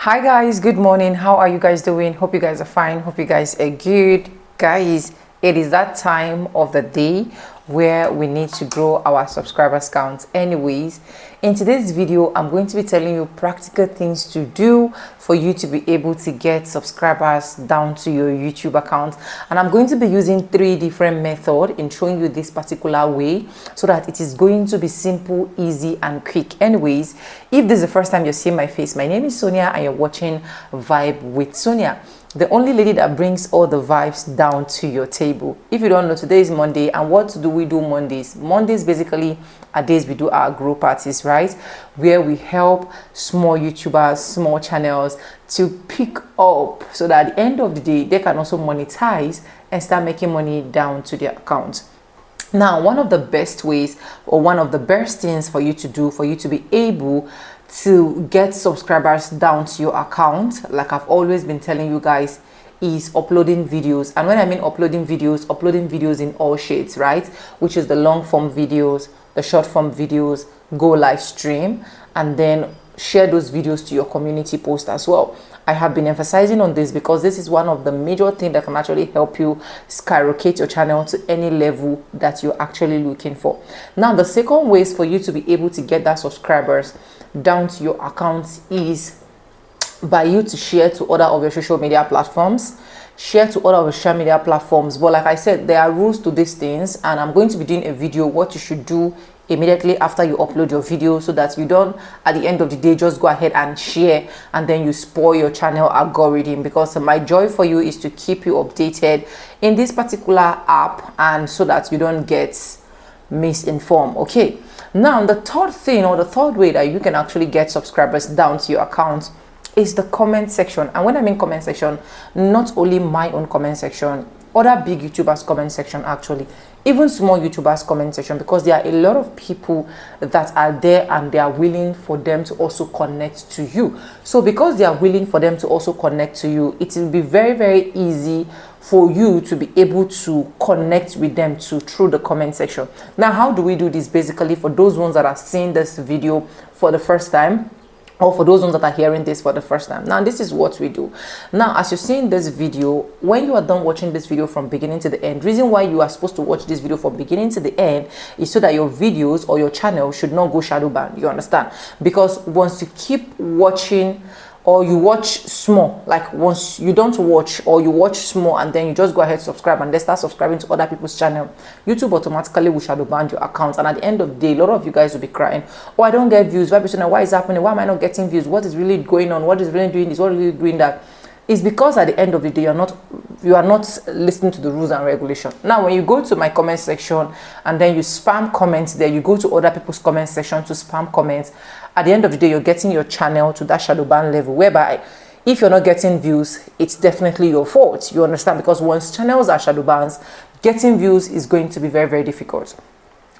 Hi guys, good morning. How are you guys doing? Hope you guys are fine. Hope you guys are good. Guys, it is that time of the day where we need to grow our subscribers count. Anyways, in today's video, I'm going to be telling you practical things to do for you to be able to get subscribers down to your YouTube account. And I'm going to be using 3 different methods in showing you this particular way so that it is going to be simple, easy, and quick. Anyways, if this is the first time you're seeing my face, my name is Sonia and you're watching Vibe with Sonia, the only lady that brings all the vibes down to your table. If you don't know, today is Monday, and what do we do Mondays? Mondays basically are days we do our grow parties, right? Where we help small YouTubers, small channels to pick up so that at the end of the day, they can also monetize and start making money down to their account. Now, one of the best ways or one of the best things for you to do, for you to be able to get subscribers down to your account, like I've always been telling you guys, is uploading videos. And when I mean uploading videos in all shades, right? Which is the long form videos, the short form videos, go live stream, and then share those videos to your community post as well. I have been emphasizing on this because this is one of the major things that can actually help you skyrocket your channel to any level that you're actually looking for. Now, the second ways for you to be able to get that subscribers down to your account is by you to share to other of your social media platforms. Share to other of your social media platforms. But like I said, there are rules to these things, and I'm going to be doing a video what you should do immediately after you upload your video, so that you don't at the end of the day just go ahead and share and then you spoil your channel algorithm. Because my joy for you is to keep you updated in this particular app, and so that you don't get misinformed. Okay, now the third thing, or the third way that you can actually get subscribers down to your account, is the comment section. And when I mean comment section, not only my own comment section, other big YouTubers comment section, actually even small YouTubers comment section, because there are a lot of people that are there and they are willing for them to also connect to you. So because they are willing for them to also connect to you, it will be very, very easy for you to be able to connect with them through the comment section. Now, how do we do this? Basically, for those ones that are seeing this video for the first time, or for those ones that are hearing this for the first time. Now, this is what we do. Now, as you're seeing this video, when you are done watching this video from beginning to the end, reason why you are supposed to watch this video from beginning to the end is so that your videos or your channel should not go shadow ban. You understand? Because once you keep watching, or you watch small, like once you don't watch, or you watch small and then you just go ahead subscribe and then start subscribing to other people's channel, YouTube automatically will shadow ban your account. And at the end of the day, a lot of you guys will be crying, oh, I don't get views. Why is happening? Why am I not getting views? What is really going on? What is really doing this? What is really doing that? Is because at the end of the day, you are not listening to the rules and regulations. Now, when you go to my comment section and then you spam comments there, you go to other people's comment section to spam comments, at the end of the day, you're getting your channel to that shadow ban level, whereby if you're not getting views, it's definitely your fault. You understand? Because once channels are shadow bans, getting views is going to be very, very difficult.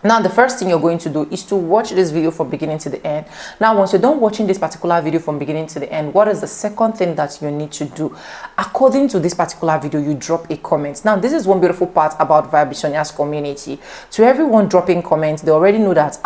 Now, the first thing you're going to do is to watch this video from beginning to the end. Now, once you're done watching this particular video from beginning to the end, what is the second thing that you need to do? According to this particular video, you drop a comment. Now, this is one beautiful part about Vibe with Sonia's community. To everyone dropping comments, they already know that,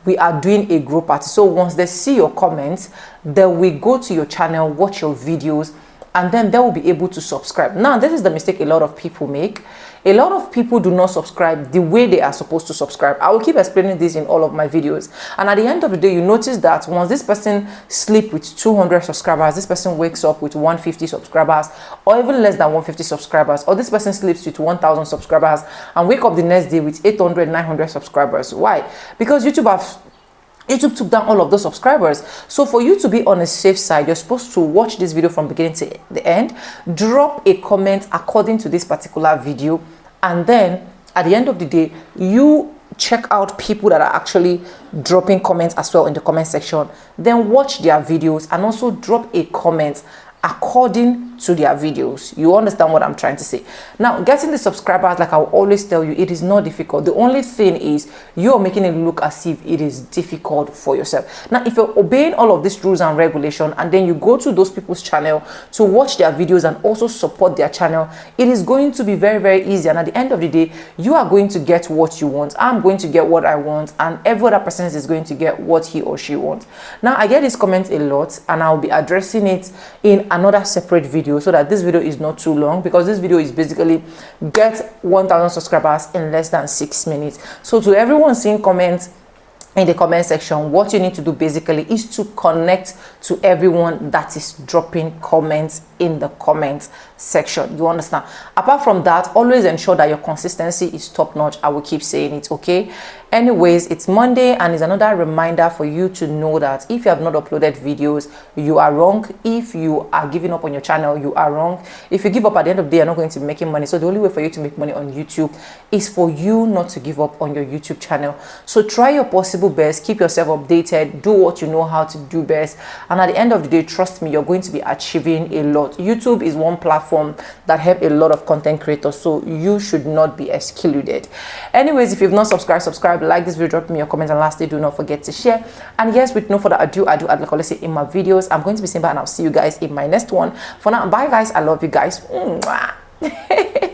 we are doing a group party. So once they see your comments, they will go to your channel, watch your videos, and then they will be able to subscribe. Now, this is the mistake a lot of people make. A lot of people do not subscribe the way they are supposed to subscribe. I will keep explaining this in all of my videos. And at the end of the day, you notice that once this person sleeps with 200 subscribers, this person wakes up with 150 subscribers, or even less than 150 subscribers, or this person sleeps with 1,000 subscribers and wake up the next day with 800, 900 subscribers. Why? Because YouTube took down all of those subscribers. So for you to be on a safe side, you're supposed to watch this video from beginning to the end, drop a comment according to this particular video, and then at the end of the day, you check out people that are actually dropping comments as well in the comment section, then watch their videos and also drop a comment according to their videos. You understand what I'm trying to say? Now, getting the subscribers, like I will always tell you, it is not difficult. The only thing is you're making it look as if it is difficult for yourself. Now, if you're obeying all of these rules and regulations, and then you go to those people's channel to watch their videos and also support their channel, it is going to be very, very easy. And at the end of the day, you are going to get what you want. I'm going to get what I want, and every other person is going to get what he or she wants. Now, I get this comment a lot, and I'll be addressing it in another separate video so that this video is not too long, because this video is basically get 1,000 subscribers in less than 6 minutes. So to everyone seeing comments in the comment section, what you need to do basically is to connect to everyone that is dropping comments in the comment section. You understand? Apart from that, always ensure that your consistency is top notch. I will keep saying it, okay? Anyways, it's Monday, and it's another reminder for you to know that if you have not uploaded videos, you are wrong. If you are giving up on your channel, you are wrong. If you give up, at the end of the day, you're not going to be making money. So the only way for you to make money on YouTube is for you not to give up on your YouTube channel. So try your possible best, keep yourself updated, do what you know how to do best, and at the end of the day, trust me, you're going to be achieving a lot. YouTube is one platform that helps a lot of content creators, so you should not be excluded. Anyways, if you've not subscribed, like this video, drop me your comments, and lastly, do not forget to share. And yes, with no further ado, like I always say in my videos, I'm going to be saying bye, and I'll see you guys in my next one. For now, bye guys, I love you guys. Mwah.